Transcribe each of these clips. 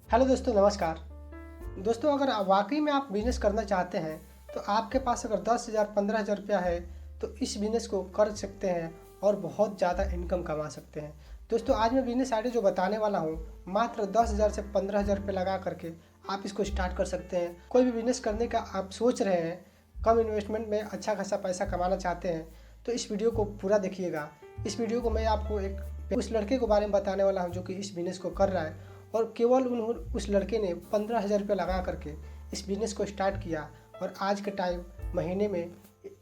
Hello दोस्तों, नमस्कार। दोस्तों, अगर वाकई में आप बिज़नेस करना चाहते हैं तो आपके पास अगर 10,000 15,000 रुपया है तो इस बिज़नेस को कर सकते हैं और बहुत ज़्यादा इनकम कमा सकते हैं। दोस्तों, आज मैं बिज़नेस आइडिया जो बताने वाला हूँ, मात्र 10,000 से 15,000 रुपये लगा करके आप इसको स्टार्ट कर सकते हैं। कोई भी बिज़नेस करने का आप सोच रहे हैं, कम इन्वेस्टमेंट में अच्छा खासा पैसा कमाना चाहते हैं, तो इस वीडियो को पूरा देखिएगा। इस वीडियो को मैं आपको उस लड़के के बारे में बताने वाला हूँ जो कि इस बिज़नेस को कर रहा है, और केवल उस लड़के ने 15,000 रुपये लगा करके इस बिज़नेस को स्टार्ट किया और आज के टाइम महीने में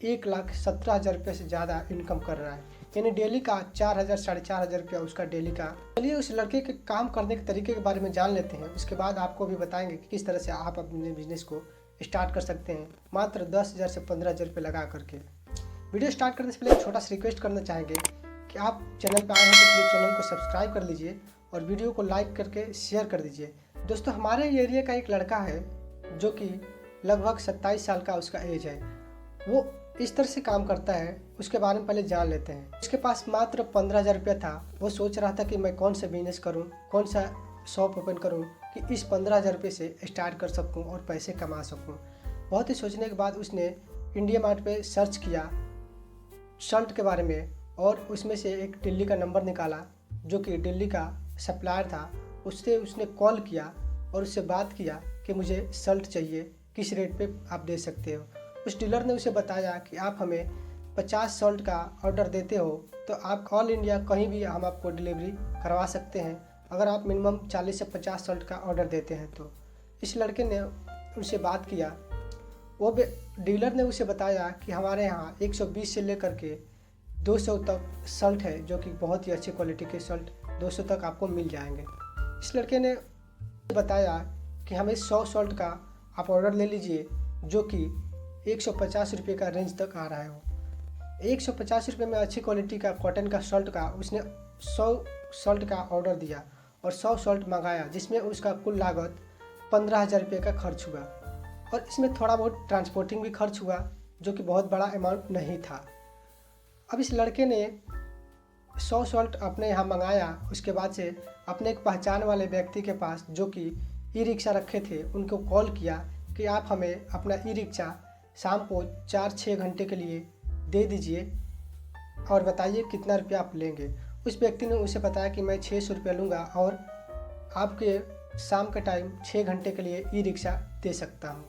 1,17,000 रुपये से ज़्यादा इनकम कर रहा है। यानी डेली का 4,000 4,500 रुपया उसका डेली का। चलिए उस लड़के के काम करने के तरीके के बारे में जान लेते हैं। उसके बाद आपको भी बताएंगे कि किस तरह से आप अपने बिज़नेस को स्टार्ट कर सकते हैं मात्र 10,000 से 15,000 रुपये लगा करके। वीडियो स्टार्ट करने से पहले एक छोटा सा रिक्वेस्ट करना चाहेंगे कि आप चैनल पर आए हैं तो प्लीज़ चैनल को सब्सक्राइब कर लीजिए और वीडियो को लाइक करके शेयर कर दीजिए। दोस्तों, हमारे एरिया का एक लड़का है जो कि लगभग 27 साल का उसका एज है। वो इस तरह से काम करता है, उसके बारे में पहले जान लेते हैं। उसके पास मात्र 15,000 रुपया था। वो सोच रहा था कि मैं कौन सा बिजनेस करूं, कौन सा शॉप ओपन करूं कि इस 15,000 रुपये से स्टार्ट कर सकूं और पैसे कमा सकूं। बहुत ही सोचने के बाद उसने इंडिया मार्ट पे सर्च किया शर्ट के बारे में, और उसमें से एक दिल्ली का नंबर निकाला जो कि दिल्ली का सप्लायर था। उससे उसने कॉल किया और उससे बात किया कि मुझे शर्ट चाहिए, किस रेट पे आप दे सकते हो। उस डीलर ने उसे बताया कि आप हमें 50 शर्ट का ऑर्डर देते हो तो आप ऑल इंडिया कहीं भी हम आपको डिलीवरी करवा सकते हैं, अगर आप मिनिमम 40 से 50 शर्ट का ऑर्डर देते हैं तो। इस लड़के ने उनसे बात किया। वो डीलर ने उसे बताया कि हमारे यहाँ 120 से लेकर के 200 तक शर्ट है, जो कि बहुत ही अच्छी क्वालिटी के शर्ट 200 तक आपको मिल जाएंगे। इस लड़के ने बताया कि हमें 100 शर्ट का आप ऑर्डर ले लीजिए, जो कि 150 रुपये का रेंज तक आ रहा है। 150 रुपये में अच्छी क्वालिटी का कॉटन का शर्ट का उसने 100 शर्ट का ऑर्डर दिया और 100 शर्ट मंगाया, जिसमें उसका कुल लागत 15,000 रुपये का खर्च हुआ। और इसमें थोड़ा बहुत ट्रांसपोर्टिंग भी खर्च हुआ, जो कि बहुत बड़ा अमाउंट नहीं था। अब इस लड़के ने 100 शर्ट अपने यहाँ मंगाया। उसके बाद से अपने एक पहचान वाले व्यक्ति के पास जो कि ई रिक्शा रखे थे, उनको कॉल किया कि आप हमें अपना ई रिक्शा शाम को 4-6 घंटे के लिए दे दीजिए और बताइए कितना रुपया आप लेंगे। उस व्यक्ति ने उसे बताया कि मैं 600 रुपया लूँगा और आपके शाम के टाइम 6 घंटे के लिए ई रिक्शा दे सकता हूँ।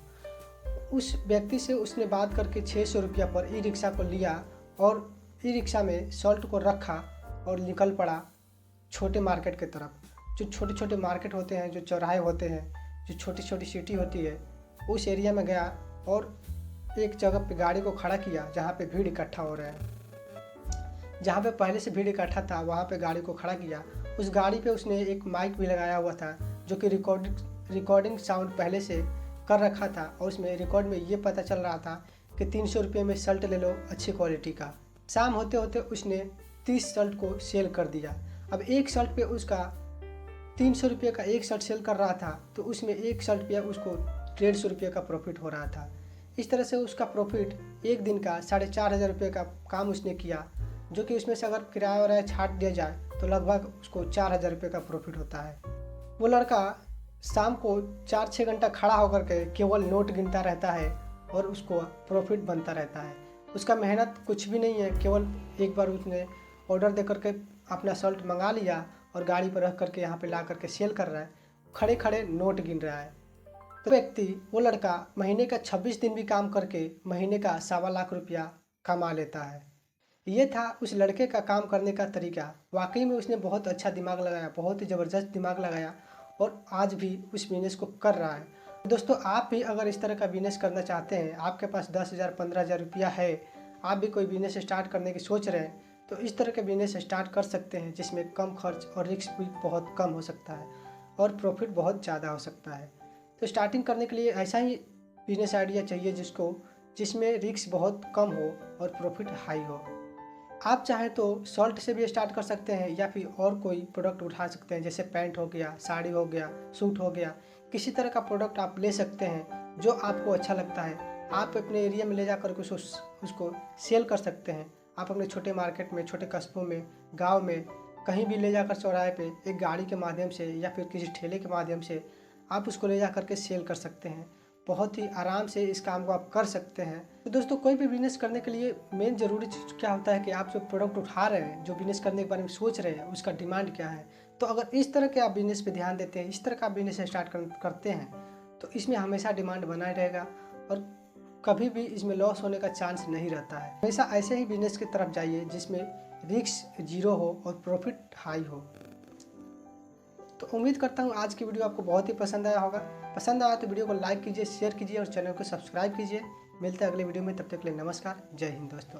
उस व्यक्ति से उसने बात करके 600 रुपया पर ई रिक्शा को लिया और ई रिक्शा में शर्ट को रखा और निकल पड़ा छोटे मार्केट की तरफ। जो छोटे छोटे मार्केट होते हैं, जो चौराहे होते हैं, जो छोटी छोटी सिटी होती है, उस एरिया में गया और एक जगह पे गाड़ी को खड़ा किया जहाँ पे भीड़ इकट्ठा हो रहा है। जहाँ पे पहले से भीड़ इकट्ठा था वहाँ पे गाड़ी को खड़ा किया। उस गाड़ी पे उसने एक माइक भी लगाया हुआ था जो कि रिकॉर्डिंग साउंड पहले से कर रखा था, और उसमें रिकॉर्ड में ये पता चल रहा था कि 300 रुपये में शर्ट ले लो अच्छी क्वालिटी का। शाम होते होते उसने 30 शर्ट को सेल कर दिया। अब एक शर्ट पे उसका 300 रुपये का एक शर्ट सेल कर रहा था, तो उसमें एक शर्ट पे उसको 150 रुपये का प्रॉफिट हो रहा था। इस तरह से उसका प्रॉफिट एक दिन का 4,500 रुपये का काम उसने किया, जो कि उसमें से अगर किराया वराया छाट दिया जाए तो लगभग उसको 4,000 रुपये का प्रॉफिट होता है। वो लड़का शाम को 4-6 घंटा खड़ा होकर के केवल नोट गिनता रहता है और उसको प्रॉफिट बनता रहता है। उसका मेहनत कुछ भी नहीं है, केवल एक बार उसने ऑर्डर दे करके अपना शर्ट मंगा लिया और गाड़ी पर रख करके यहाँ पे ला करके सेल कर रहा है, खड़े खड़े नोट गिन रहा है। तो वो लड़का महीने का 26 दिन भी काम करके महीने का 1.25 लाख रुपया कमा लेता है। ये था उस लड़के का काम करने का तरीका। वाकई में उसने बहुत अच्छा दिमाग लगाया, बहुत ही ज़बरदस्त दिमाग लगाया, और आज भी उस बिज़नेस को कर रहा है। दोस्तों, आप भी अगर इस तरह का बिज़नेस करना चाहते हैं, आपके पास 10,000 15,000 रुपया है, आप भी कोई बिज़नेस स्टार्ट करने की सोच रहे हैं, तो इस तरह के बिज़नेस स्टार्ट कर सकते हैं जिसमें कम खर्च और रिस्क भी बहुत कम हो सकता है और प्रॉफिट बहुत ज़्यादा हो सकता है। तो स्टार्टिंग करने के लिए ऐसा ही बिज़नेस आइडिया चाहिए जिसमें रिस्क बहुत कम हो और प्रॉफिट हाई हो। आप चाहें तो शर्ट से भी स्टार्ट कर सकते हैं या फिर और कोई प्रोडक्ट उठा सकते हैं, जैसे पैंट हो गया, साड़ी हो गया, सूट हो गया। किसी तरह का प्रोडक्ट आप ले सकते हैं जो आपको अच्छा लगता है। आप अपने एरिया में ले जाकर उसको सेल कर सकते हैं। आप अपने छोटे मार्केट में, छोटे कस्बों में, गांव में कहीं भी ले जाकर चौराहे पे एक गाड़ी के माध्यम से या फिर किसी ठेले के माध्यम से आप उसको ले जा करके सेल कर सकते हैं। बहुत ही आराम से इस काम को आप कर सकते हैं। तो दोस्तों कोई भी बिजनेस करने के लिए मेन ज़रूरी चीज़ क्या होता है कि आप जो प्रोडक्ट उठा रहे हैं, जो बिजनेस करने के बारे में सोच रहे हैं, उसका डिमांड क्या है। तो अगर इस तरह के आप बिजनेस पे ध्यान देते हैं, इस तरह का बिजनेस स्टार्ट करते हैं, तो इसमें हमेशा डिमांड बना रहेगा और कभी भी इसमें लॉस होने का चांस नहीं रहता है। हमेशा ऐसे ही बिजनेस की तरफ जाइए जिसमें रिस्क जीरो हो और प्रॉफिट हाई हो। तो उम्मीद करता हूँ आज की वीडियो आपको बहुत ही पसंद आया होगा। पसंद आया तो वीडियो को लाइक कीजिए, शेयर कीजिए और चैनल को सब्सक्राइब कीजिए। मिलते हैं अगले वीडियो में, तब तक के लिए नमस्कार। जय हिंद दोस्तों।